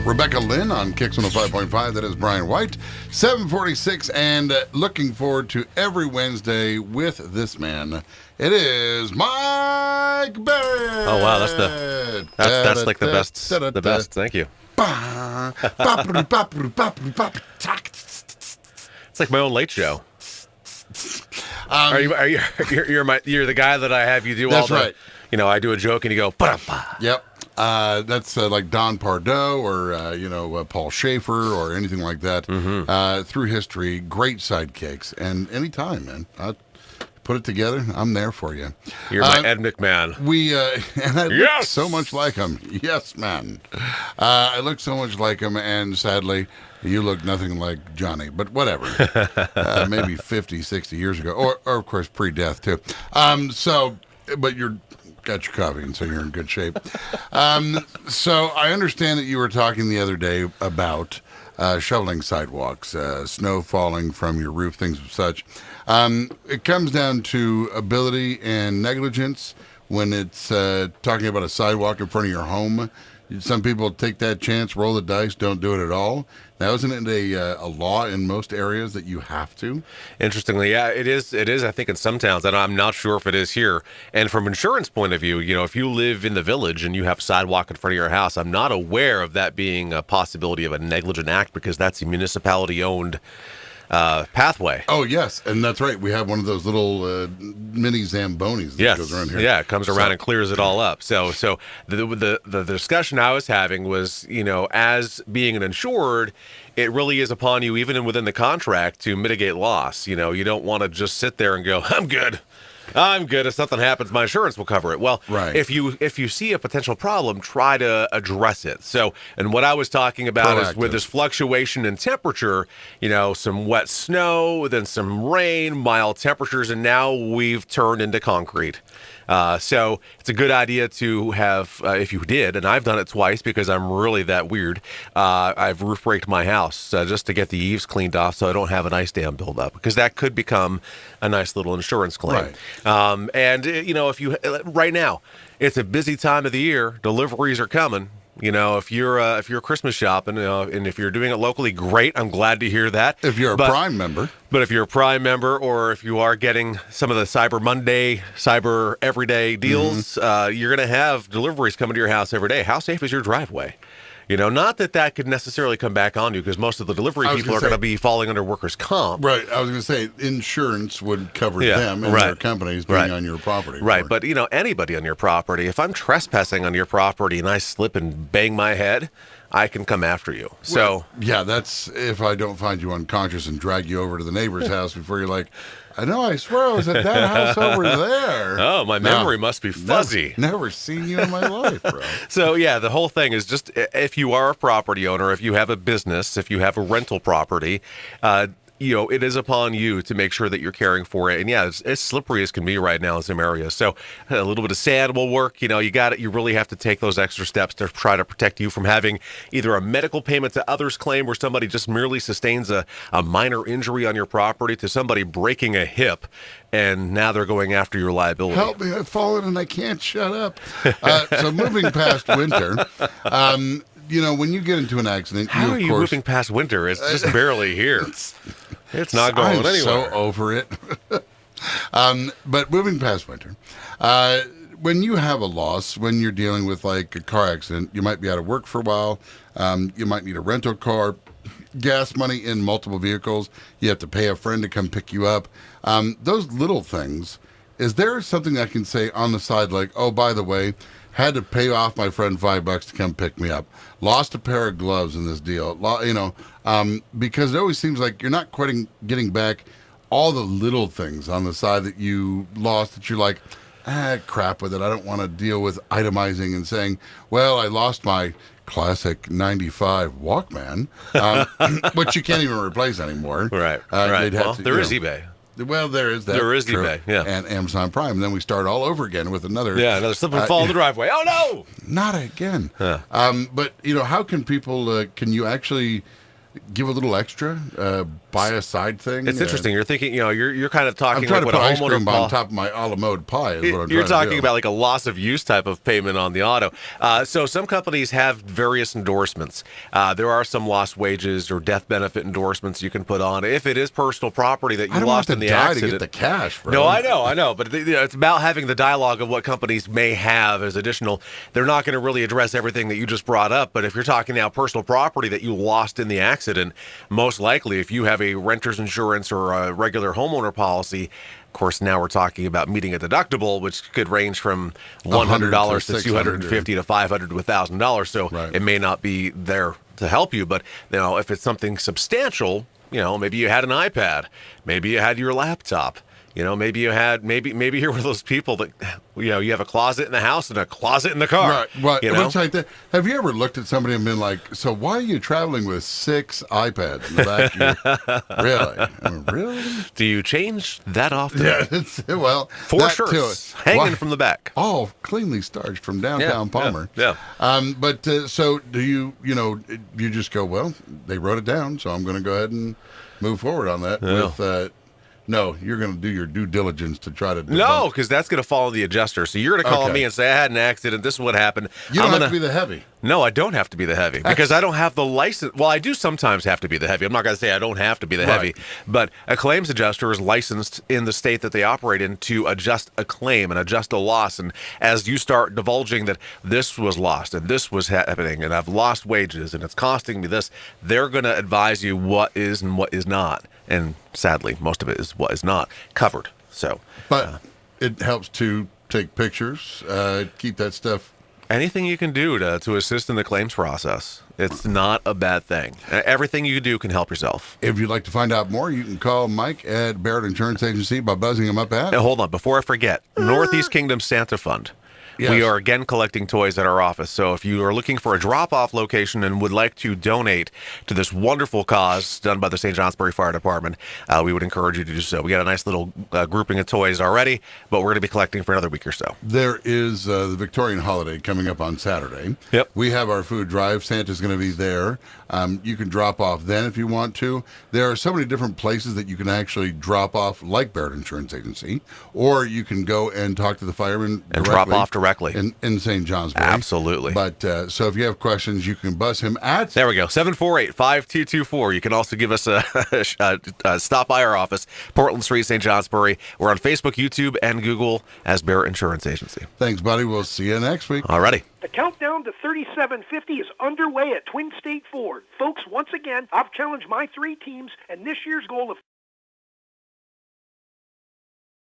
Rebecca Lynn on Kicks 105.5. That is Brian White. 746, and looking forward to every Wednesday with this man. It is Mike Barrett. Oh wow, that's like the best. The best. Thank you. It's like my own late show. You're the guy that I have you do all the. That's right. You know, I do a joke and you go. Ba-da-ba. Yep. That's like Don Pardo or, Paul Schaefer or anything like that. Through history, great sidekicks. And anytime, man. Put it together. I'm there for you. You're my Ed McMahon. And I look so much like him. Yes, man. I look so much like him, and sadly, you look nothing like Johnny. But whatever. Maybe 50, 60 years ago. Or of course, pre-death, too. But you're got your coffee, and so you're in good shape. So I understand that you were talking the other day about shoveling sidewalks, snow falling from your roof, things of such. It comes down to ability and negligence when it's talking about a sidewalk in front of your home. Some people take that chance, roll the dice, don't do it at all. Now, isn't it a law in most areas that you have to? Interestingly, yeah, it is. It is, I think, in some towns, and I'm not sure if it is here. And from insurance point of view, if you live in the village and you have a sidewalk in front of your house, I'm not aware of that being a possibility of a negligent act because that's a municipality-owned pathway. Oh, yes, and that's right. We have one of those little mini Zambonis that goes around here. Yeah, it comes around and clears it all up. So the discussion I was having was, as being an insured, it really is upon you, even within the contract, to mitigate loss. You don't want to just sit there and go, I'm good. If something happens, my insurance will cover it. Well, right. if you see a potential problem, try to address it. So, and what I was talking about is with this fluctuation in temperature, some wet snow, then some rain, mild temperatures, and now we've turned into concrete. So it's a good idea to have, if you did, and I've done it twice because I'm really that weird, I've roof raked my house just to get the eaves cleaned off so I don't have an ice dam buildup, because that could become a nice little insurance claim. Right. If you, right now, it's a busy time of the year, deliveries are coming. If you're Christmas shopping, and if you're doing it locally, great. I'm glad to hear that. If you're a Prime member. But if you're a Prime member, or if you are getting some of the Cyber Monday, Cyber Everyday deals, you're going to have deliveries coming to your house every day. How safe is your driveway? Not that could necessarily come back on you, because most of the delivery people are going to be falling under workers' comp. Right. I was going to say insurance would cover them and their companies being on your property. Right. But, anybody on your property, if I'm trespassing on your property and I slip and bang my head, I can come after you. So that's if I don't find you unconscious and drag you over to the neighbor's house before you're like, I swear I was at that house over there. Oh, my memory must be fuzzy. Never seen you in my life, bro. So, the whole thing is just, if you are a property owner, if you have a business, if you have a rental property, it is upon you to make sure that you're caring for it. And it's as slippery as can be right now in some areas. So a little bit of sand will work. You really have to take those extra steps to try to protect you from having either a medical payment to others claim where somebody just merely sustains a minor injury on your property, to somebody breaking a hip and now they're going after your liability. Help me, I've fallen and I can't shut up. So moving past winter, when you get into an accident, how are you moving past winter? It's just barely here. It's not going anywhere. I'm so over it. But moving past winter, when you have a loss, when you're dealing with like a car accident, you might be out of work for a while. You might need a rental car, gas money in multiple vehicles. You have to pay a friend to come pick you up. Those little things. Is there something I can say on the side, like, oh, by the way, had to pay off my friend $5 to come pick me up. Lost a pair of gloves in this deal. Because it always seems like you're not quite getting back all the little things on the side that you lost that you're like, crap with it. I don't want to deal with itemizing and saying, well, I lost my classic 95 Walkman, which you can't even replace anymore. Right. There is eBay. Well, there is that. There is true. eBay, yeah. And Amazon Prime. And then we start all over again with another. Yeah, another slip and fall in the driveway. Oh, no! Not again. Huh. But, how can people, can you actually give a little extra, buy a side thing. It's interesting. You're thinking, you're kind of talking I'm trying like to what put a ice homeowner cream on top of my a la mode pie. Is what I'm You're trying to talking do. about like a loss of use type of payment on the auto. So some companies have various endorsements. There are some lost wages or death benefit endorsements you can put on if it is personal property that you I don't lost have in to the die accident. to get the cash, bro. No, I know, but it's about having the dialogue of what companies may have as additional. They're not going to really address everything that you just brought up, but if you're talking now personal property that you lost in the accident, most likely if you have a renter's insurance or a regular homeowner policy, of course, now we're talking about meeting a deductible, which could range from $100 to $250 to $500 to $1,000. So Right. it may not be there to help you, but if it's something substantial, maybe you had an iPad, maybe you had your laptop. Maybe you had maybe you're one of those people that you have a closet in the house and a closet in the car. Right. What's like that? Have you ever looked at somebody and been like, "So why are you traveling with 6 iPads in the back of your-" Really? I mean, really? Do you change that often? Yeah. Well, 4 that shirts too. hanging Why- from the back. all cleanly starched from downtown Palmer. Yeah. But so do you? You just go, well, they wrote it down, so I'm going to go ahead and move forward on that. Yeah. With no, you're going to do your due diligence to try to. No, because that's going to follow the adjuster. So you're going to call Okay. me and say, I had an accident. This is what happened. You don't I'm have gonna... to be the heavy. No, I don't have to be the heavy because I don't have the license. Well, I do sometimes have to be the heavy. I'm not going to say I don't have to be the heavy, Right. but a claims adjuster is licensed in the state that they operate in to adjust a claim and adjust a loss. And as you start divulging that this was lost and this was happening and I've lost wages and it's costing me this, they're going to advise you what is and what is not. And sadly, most of it is what is not covered. So, But it helps to take pictures, keep that stuff. anything you can do to assist in the claims process, it's not a bad thing. Everything you do can help yourself. If you'd like to find out more, you can call Mike at Barrett Insurance Agency by buzzing him up at. Now, hold on, before I forget, Northeast Kingdom Santa Fund. Yes. We are again collecting toys at our office. So if you are looking for a drop-off location and would like to donate to this wonderful cause done by the St. Johnsbury Fire Department, we would encourage you to do so. We got a nice little grouping of toys already, but we're going to be collecting for another week or so. There is the Victorian holiday coming up on Saturday. Yep. We have our food drive. Santa's going to be there. You can drop off then if you want to. There are so many different places that you can actually drop off, like Barrett Insurance Agency, or you can go and talk to the fireman And drop off directly. in St. Johnsbury. Absolutely. But so if you have questions, you can buzz him at. There we go, 748-5224. You can also give us a stop by our office, Portland Street, St. Johnsbury. We're on Facebook, YouTube, and Google as Barrett Insurance Agency. Thanks, buddy. We'll see you next week. Alrighty. The countdown to 3750 is underway at Twin State Ford. Folks, once again, I've challenged my 3 teams, and this year's goal of